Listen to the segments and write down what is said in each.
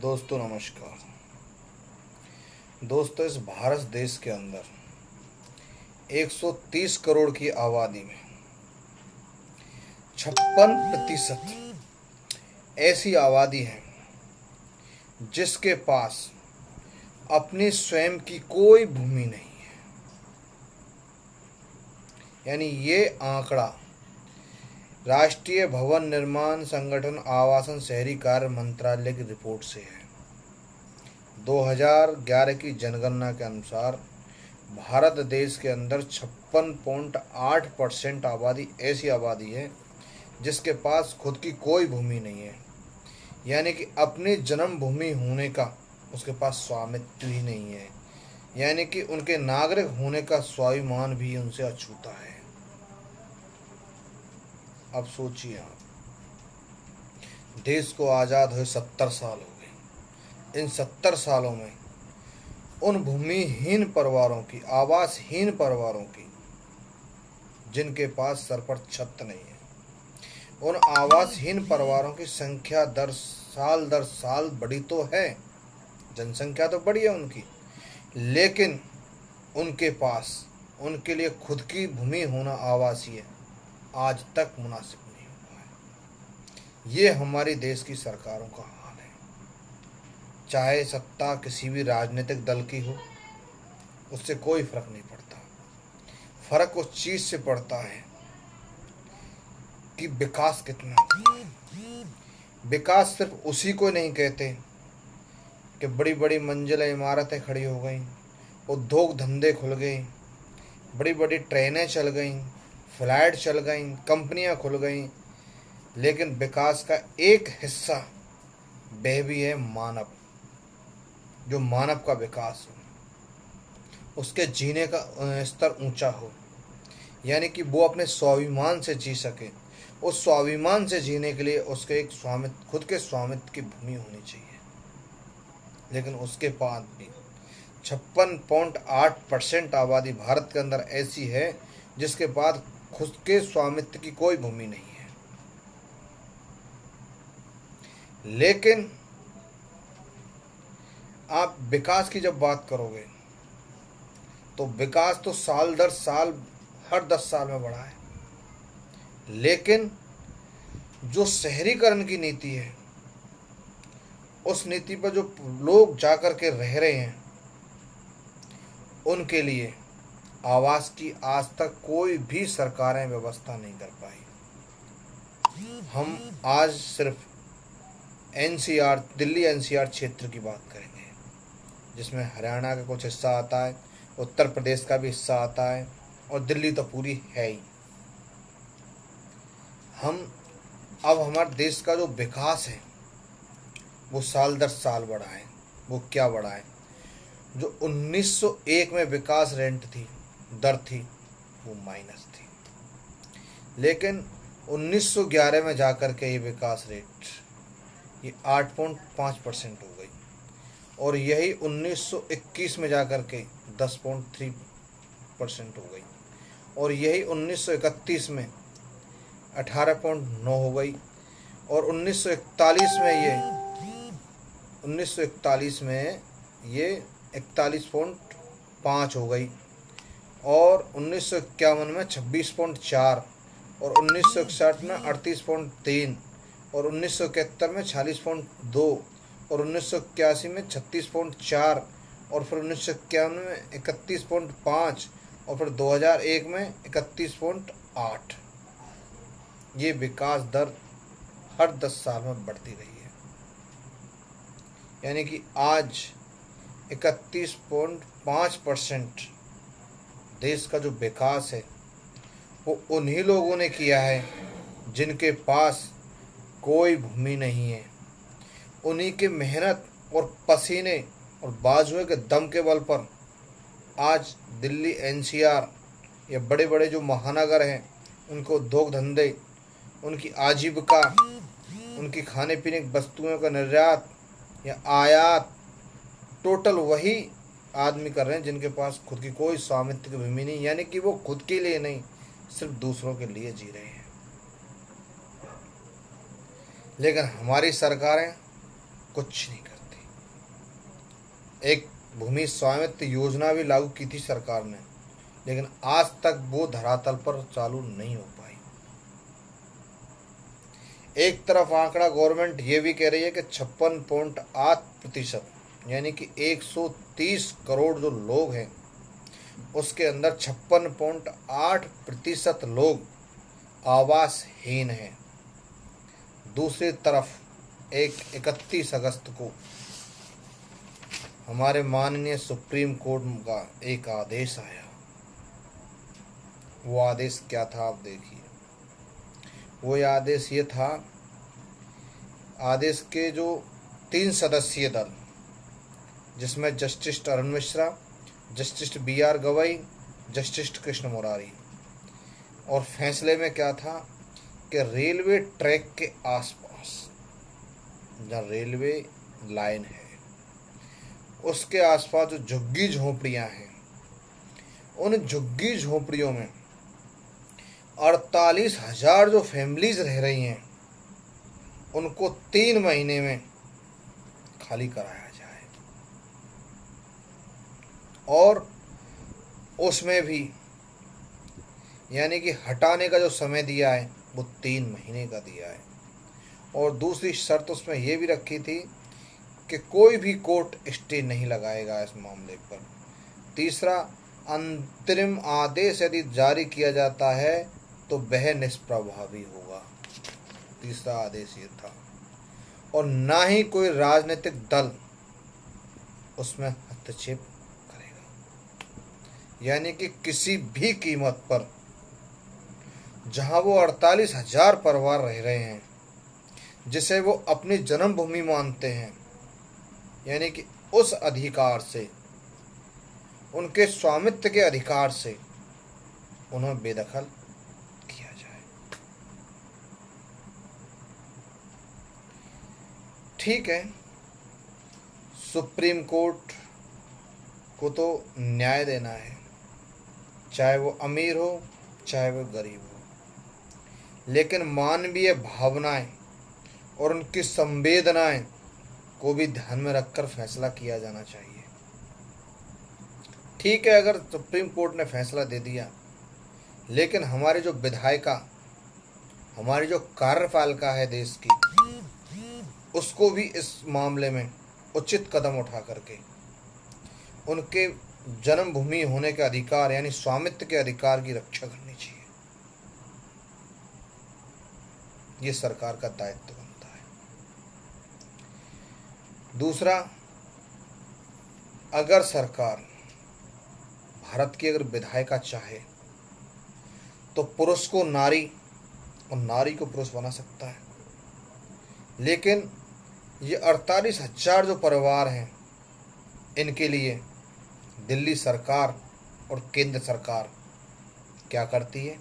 दोस्तों नमस्कार। दोस्तों, इस भारत देश के अंदर 130 करोड़ की आबादी में 56% ऐसी आबादी है जिसके पास अपनी स्वयं की कोई भूमि नहीं है। यानी ये आंकड़ा राष्ट्रीय भवन निर्माण संगठन आवासन शहरी कार्य मंत्रालय की रिपोर्ट से है। 2011 की जनगणना के अनुसार भारत देश के अंदर 56.8% आबादी ऐसी आबादी है जिसके पास खुद की कोई भूमि नहीं है। यानी कि अपनी जन्मभूमि होने का उसके पास स्वामित्व ही नहीं है। यानी कि उनके नागरिक होने का स्वाभिमान भी उनसे अछूता है। अब सोचिए आप, देश को आज़ाद हुए 70 साल हो गए। इन 70 सालों में उन भूमिहीन परिवारों की, आवासहीन परिवारों की, जिनके पास सर पर छत नहीं है, उन आवासहीन परिवारों की संख्या दर साल बढ़ी तो है, जनसंख्या तो बढ़ी है उनकी, लेकिन उनके पास उनके लिए खुद की भूमि होना आवासीय आज तक मुनासिब नहीं हुआ है। ये हमारी देश की सरकारों का हाल है। चाहे सत्ता किसी भी राजनीतिक दल की हो, उससे कोई फर्क नहीं पड़ता। फर्क उस चीज से पड़ता है कि विकास कितना हुआ है। विकास सिर्फ उसी को नहीं कहते कि बड़ी बड़ी मंजिला इमारतें खड़ी हो गई, उद्योग धंधे खुल गए, बड़ी बड़ी ट्रेनें चल गईं, फ्लाइट चल गईं, कंपनियां खुल गईं। लेकिन विकास का एक हिस्सा वह भी है मानव, जो मानव का विकास हो, उसके जीने का स्तर ऊंचा हो। यानी कि वो अपने स्वाभिमान से जी सके। उस स्वाभिमान से जीने के लिए उसके एक स्वामित्व, खुद के स्वामित्व की भूमि होनी चाहिए। लेकिन उसके बाद भी 56.8% आबादी भारत के अंदर ऐसी है जिसके पास खुद के स्वामित्व की कोई भूमि नहीं है। लेकिन आप विकास की जब बात करोगे तो विकास तो साल दर साल हर 10 साल में बढ़ा है। लेकिन जो शहरीकरण की नीति है, उस नीति पर जो लोग जाकर के रह रहे हैं, उनके लिए आवास की आज तक कोई भी सरकारें व्यवस्था नहीं कर पाई। हम आज सिर्फ एनसीआर, दिल्ली एनसीआर क्षेत्र की बात करेंगे, जिसमें हरियाणा का कुछ हिस्सा आता है, उत्तर प्रदेश का भी हिस्सा आता है, और दिल्ली तो पूरी है ही। अब हमारे देश का जो विकास है वो साल दर साल बढ़ा है। वो क्या बढ़ा है? जो 1901 में विकास रेट थी, दर थी, वो माइनस थी। लेकिन 1911 में जाकर के ये विकास रेट ये 8.5% हो गई, और यही 1921 में जाकर के 10.3% हो गई, और यही 1931 में 18.9 हो गई, और 1941 में ये 41.5 हो गई, और 1951 में 26.4, और 1961 में 38.3, और 1971 में 46.2, और 1981 में 36.4, और फिर 1991 में 31.5, और फिर 2001 में 31.8। ये विकास दर हर 10 साल में बढ़ती रही है। यानी कि आज 31.5% देश का जो विकास है वो उन्हीं लोगों ने किया है जिनके पास कोई भूमि नहीं है। उन्हीं के मेहनत और पसीने और बाजुए के दम के बल पर आज दिल्ली एनसीआर या बड़े बड़े जो महानगर हैं, उनको उद्योग धंधे, उनकी आजीविका, उनकी खाने पीने की वस्तुओं का निर्यात या आयात टोटल वही आदमी कर रहे हैं जिनके पास खुद की कोई स्वामित्व की भूमि नहीं। यानी कि वो खुद के लिए नहीं, सिर्फ दूसरों के लिए जी रहे हैं। लेकिन हमारी सरकारें कुछ नहीं करती। एक भूमि स्वामित्व योजना भी लागू की थी सरकार ने, लेकिन आज तक वो धरातल पर चालू नहीं हो पाई। एक तरफ आंकड़ा गवर्नमेंट ये भी कह रही है कि 56.8% यानी कि 130 करोड़ जो लोग हैं उसके अंदर 56.8% लोग आवासहीन हैं। दूसरी तरफ एक 31 अगस्त को हमारे माननीय सुप्रीम कोर्ट का एक आदेश आया। वो आदेश क्या था आप देखिए। वो आदेश ये था, आदेश के जो 3 सदस्यीय दल जिसमें justice Arun Mishra, justice BR Gavai, justice Krishna Murari, और फैसले में क्या था कि रेलवे ट्रैक के आसपास जहाँ रेलवे लाइन है उसके आसपास जो झुग्गी झोंपड़ियाँ हैं, उन झुग्गी झोंपड़ियों में 48,000 जो फैमिलीज रह रही हैं उनको 3 महीने में खाली कराया जाए, और उसमें भी यानी कि हटाने का जो समय दिया है वो 3 महीने का दिया है। और दूसरी शर्त उसमें ये भी रखी थी कि कोई भी कोर्ट स्टे नहीं लगाएगा इस मामले पर। तीसरा, अंतरिम आदेश यदि जारी किया जाता है तो वह निष्प्रभावी होगा। तीसरा आदेश ये था, और ना ही कोई राजनीतिक दल उसमें हस्तक्षेप करेगा। यानी कि किसी भी कीमत पर जहां वो 48,000 परिवार रह रहे हैं जिसे वो अपनी जन्मभूमि मानते हैं, यानी कि उस अधिकार से, उनके स्वामित्व के अधिकार से उन्हें बेदखल किया जाए। ठीक है, सुप्रीम कोर्ट को तो न्याय देना है, चाहे वो अमीर हो चाहे वो गरीब हो, लेकिन मानवीय भावनाएं और उनकी संवेदनाएं को भी ध्यान में रखकर फैसला किया जाना चाहिए। ठीक है, अगर सुप्रीम कोर्ट ने फैसला दे दिया, लेकिन हमारे जो विधायिका, हमारी जो कार्यपालिका है देश की, उसको भी इस मामले में उचित कदम उठा करके उनके जन्मभूमि होने के अधिकार यानी स्वामित्व के अधिकार की रक्षा करनी चाहिए। ये सरकार का दायित्व बनता है। दूसरा, अगर सरकार, भारत की अगर विधायिका चाहे तो पुरुष को नारी और नारी को पुरुष बना सकता है, लेकिन ये 48,000 जो परिवार हैं इनके लिए दिल्ली सरकार और केंद्र सरकार क्या करती है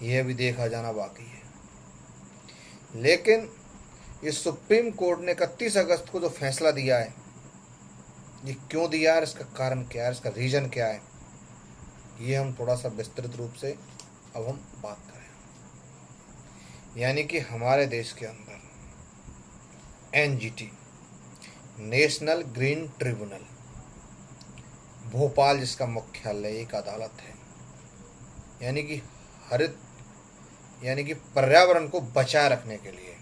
यह भी देखा जाना बाकी है। लेकिन ये सुप्रीम कोर्ट ने 31 अगस्त को जो फैसला दिया है, ये क्यों दिया है, इसका कारण क्या है, इसका रीज़न क्या है, ये हम थोड़ा सा विस्तृत रूप से अब हम बात करें। यानी कि हमारे देश के अंदर NGT, national green tribunal, Bhopal जिसका मुख्यालय एक अदालत है, यानी कि हरित यानी कि पर्यावरण को बचाए रखने के लिए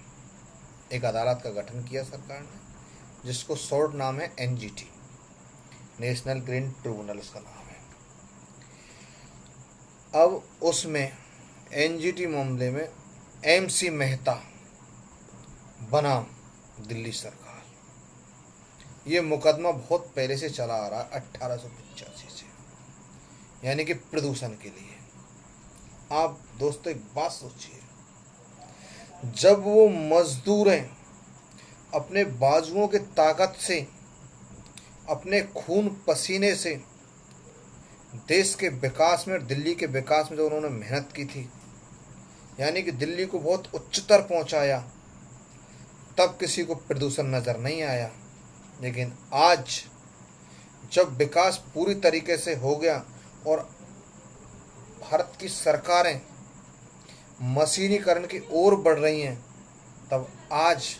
एक अदालत का गठन किया सरकार ने, जिसको शॉर्ट नाम है NGT, नेशनल ग्रीन ट्रिब्यूनल उसका नाम है। अब उसमें NGT मामले में MC मेहता बनाम दिल्ली सरकार, ये मुकदमा बहुत पहले से चला आ रहा है, 1885 से, यानी कि प्रदूषण के लिए। आप दोस्तों एक बात सोचिए, जब वो मजदूरें अपने बाजुओं की ताकत से, अपने खून पसीने से देश के विकास में, दिल्ली के विकास में जो उन्होंने मेहनत की थी, यानी कि दिल्ली को बहुत उच्चतर पहुंचाया, तब किसी को प्रदूषण नज़र नहीं आया। लेकिन आज जब विकास पूरी तरीके से हो गया और भारत की सरकारें मशीनीकरण की ओर बढ़ रही हैं, तब आज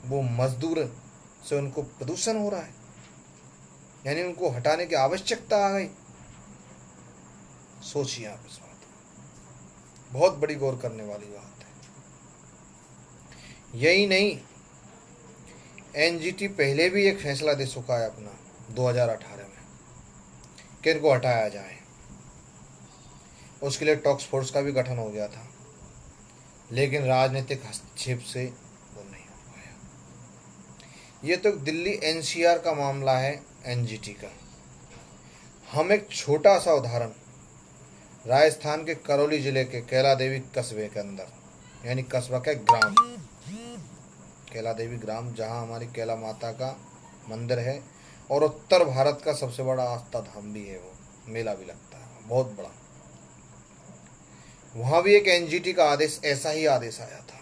वो मजदूर से उनको प्रदूषण हो रहा है। यानी उनको हटाने की आवश्यकता आ गई। सोचिए आप इस बात को, बहुत बड़ी गौर करने वाली बात है। यही नहीं, एनजीटी पहले भी एक फैसला दे चुका है अपना 2018 में कि इनको हटाया जाए। उसके लिए टॉक्स फोर्स का भी गठन हो गया था, लेकिन राजनीतिक हस्तक्षेप से वो नहीं हो पाया। ये तो दिल्ली एनसीआर का मामला है एनजीटी का। हम एक छोटा सा उदाहरण राजस्थान के करौली जिले के कैला देवी कस्बे के अंदर, यानी कस्बा के ग्राम कैला देवी ग्राम, जहाँ हमारी कैला माता का मंदिर है और उत्तर भारत का सबसे बड़ा आस्था धाम भी है, वो मेला भी लगता है बहुत बड़ा। वहां भी एक एनजीटी का आदेश, ऐसा ही आदेश आया था।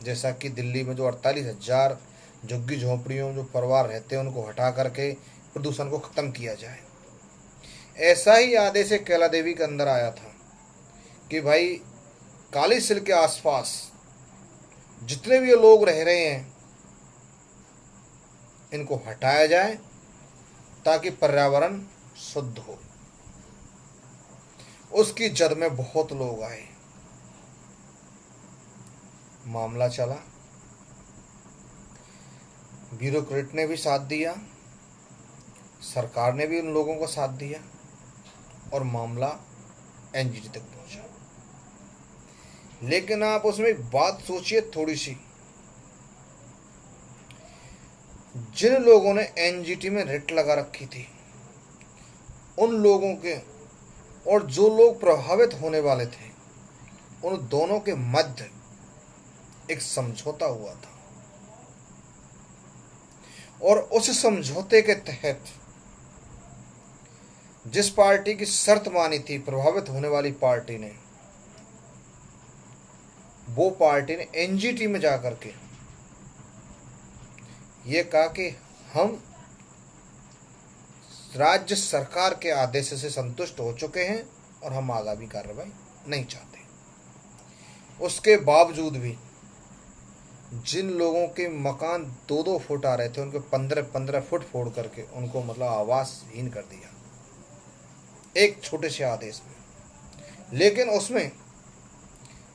जैसा कि दिल्ली में जो 48,000 झुग्गी झोंपड़ियों जो परिवार रहते हैं उनको हटा करके प्रदूषण को खत्म किया जाए, ऐसा ही आदेश एक कैला देवी के अंदर आया था कि भाई काली सिल के आसपास जितने भी ये लोग रह रहे हैं इनको हटाया जाए ताकि पर्यावरण शुद्ध हो। उसकी जद में बहुत लोग आए, मामला चला, ब्यूरोक्रेट ने भी साथ दिया, सरकार ने भी उन लोगों को साथ दिया और मामला एनजीटी तक पहुंचा। लेकिन आप उसमें एक बात सोचिए थोड़ी सी, जिन लोगों ने एनजीटी में रिट लगा रखी थी उन लोगों के और जो लोग प्रभावित होने वाले थे, उन दोनों के मध्य एक समझौता हुआ था और उस समझौते के तहत जिस पार्टी की शर्त मानी थी प्रभावित होने वाली पार्टी ने, वो पार्टी ने एनजीटी में जाकर के ये कहा कि हम राज्य सरकार के आदेश से संतुष्ट हो चुके हैं और हम आगामी कार्रवाई नहीं चाहते। उसके बावजूद भी जिन लोगों के मकान 2-2 फुट आ रहे थे उनके 15-15 फुट फोड़ करके उनको मतलब आवासहीन कर दिया एक छोटे से आदेश में। लेकिन उसमें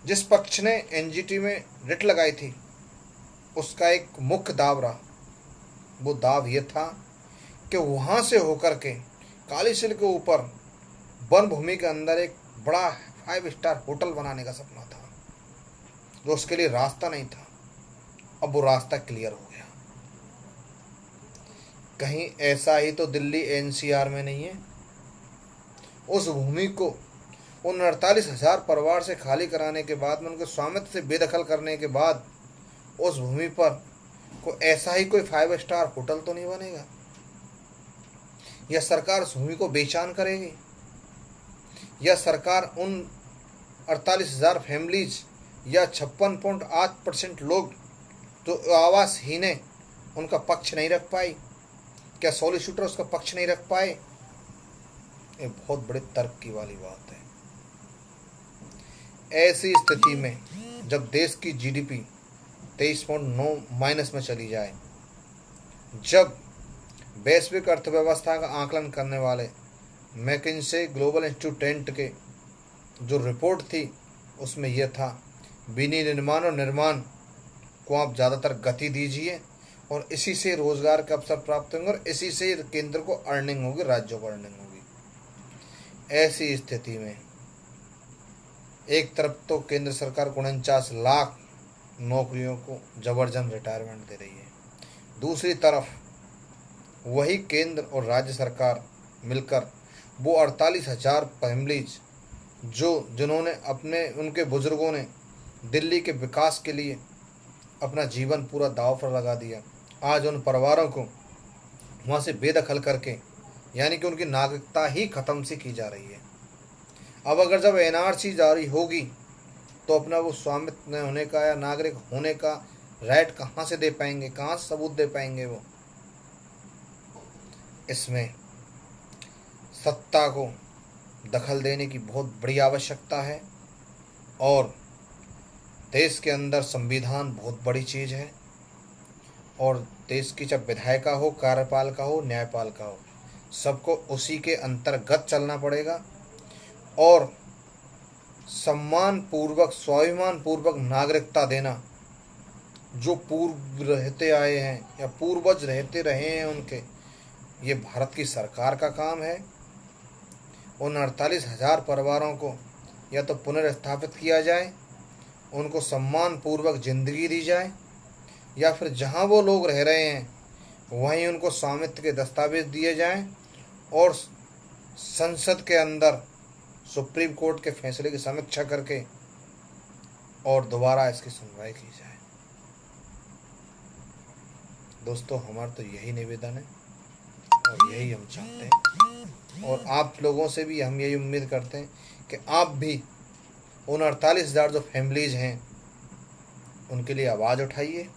जिस पक्ष ने एनजीटी में रिट लगाई थी उसका एक मुख्य दाव रहा, वो दाव ये था कि वहाँ से होकर के काली सिल के ऊपर वन भूमि के अंदर एक बड़ा 5 स्टार होटल बनाने का सपना था, जो उसके लिए रास्ता नहीं था। अब वो रास्ता क्लियर हो गया। कहीं ऐसा ही तो दिल्ली एनसीआर में नहीं है? उस भूमि को उन 48,000 परिवार से खाली कराने के बाद में उनके स्वामित्व से बेदखल करने के बाद उस भूमि पर को ऐसा ही कोई 5 स्टार होटल तो नहीं बनेगा? या सरकार उस भूमि को बेचान करेगी? या सरकार उन 48,000 फैमिलीज या 56.8% लोग जो आवासहीन है उनका पक्ष नहीं रख पाई? क्या सॉलिसिटर उसका पक्ष नहीं रख पाए? ये बहुत बड़े तर्क की वाली बात है। ऐसी स्थिति में जब देश की जीडीपी 23.9 माइनस में चली जाए, जब वैश्विक अर्थव्यवस्था का आकलन करने वाले मैकिन्से ग्लोबल इंस्टीट्यूट के जो रिपोर्ट थी उसमें यह था विनिर्माण और निर्माण को आप ज़्यादातर गति दीजिए और इसी से रोजगार के अवसर प्राप्त होंगे और इसी से केंद्र को अर्निंग होगी, राज्यों को अर्निंग होगी। ऐसी स्थिति में एक तरफ तो केंद्र सरकार 49 लाख नौकरियों को जबरदस्त रिटायरमेंट दे रही है, दूसरी तरफ वही केंद्र और राज्य सरकार मिलकर वो 48,000 फैमिलीज जिन्होंने उनके बुजुर्गों ने दिल्ली के विकास के लिए अपना जीवन पूरा दांव पर लगा दिया, आज उन परिवारों को वहाँ से बेदखल करके, यानी कि उनकी नागरिकता ही ख़त्म सी की जा रही है। अब अगर जब एनआरसी जारी होगी तो अपना वो स्वामित्व होने का या नागरिक होने का राइट कहाँ से दे पाएंगे, कहाँ से सबूत दे पाएंगे वो? इसमें सत्ता को दखल देने की बहुत बड़ी आवश्यकता है और देश के अंदर संविधान बहुत बड़ी चीज़ है और देश की चाहे विधायिका हो, कार्यपालिका हो, न्यायपालिका हो, सबको उसी के अंतर्गत चलना पड़ेगा और सम्मान पूर्वक, स्वाभिमान पूर्वक नागरिकता देना, जो पूर्व रहते आए हैं या पूर्वज रहते रहे हैं उनके, ये भारत की सरकार का काम है। उन 48,000 परिवारों को या तो पुनर्स्थापित किया जाए, उनको सम्मान पूर्वक जिंदगी दी जाए, या फिर जहां वो लोग रह रहे हैं वहीं उनको स्वामित्व के दस्तावेज दिए जाएं और संसद के अंदर सुप्रीम कोर्ट के फैसले की समीक्षा करके और दोबारा इसकी सुनवाई की जाए। दोस्तों, हमारा तो यही निवेदन है और यही हम चाहते हैं और आप लोगों से भी हम यही उम्मीद करते हैं कि आप भी उन 48,000 जो फैमिलीज़ हैं उनके लिए आवाज़ उठाइए,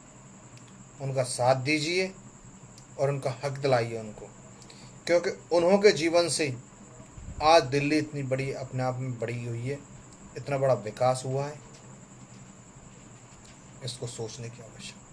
उनका साथ दीजिए और उनका हक दिलाइए उनको, क्योंकि उन्हों के जीवन से आज दिल्ली इतनी बड़ी अपने आप में बड़ी हुई है, इतना बड़ा विकास हुआ है। इसको सोचने की आवश्यकता है।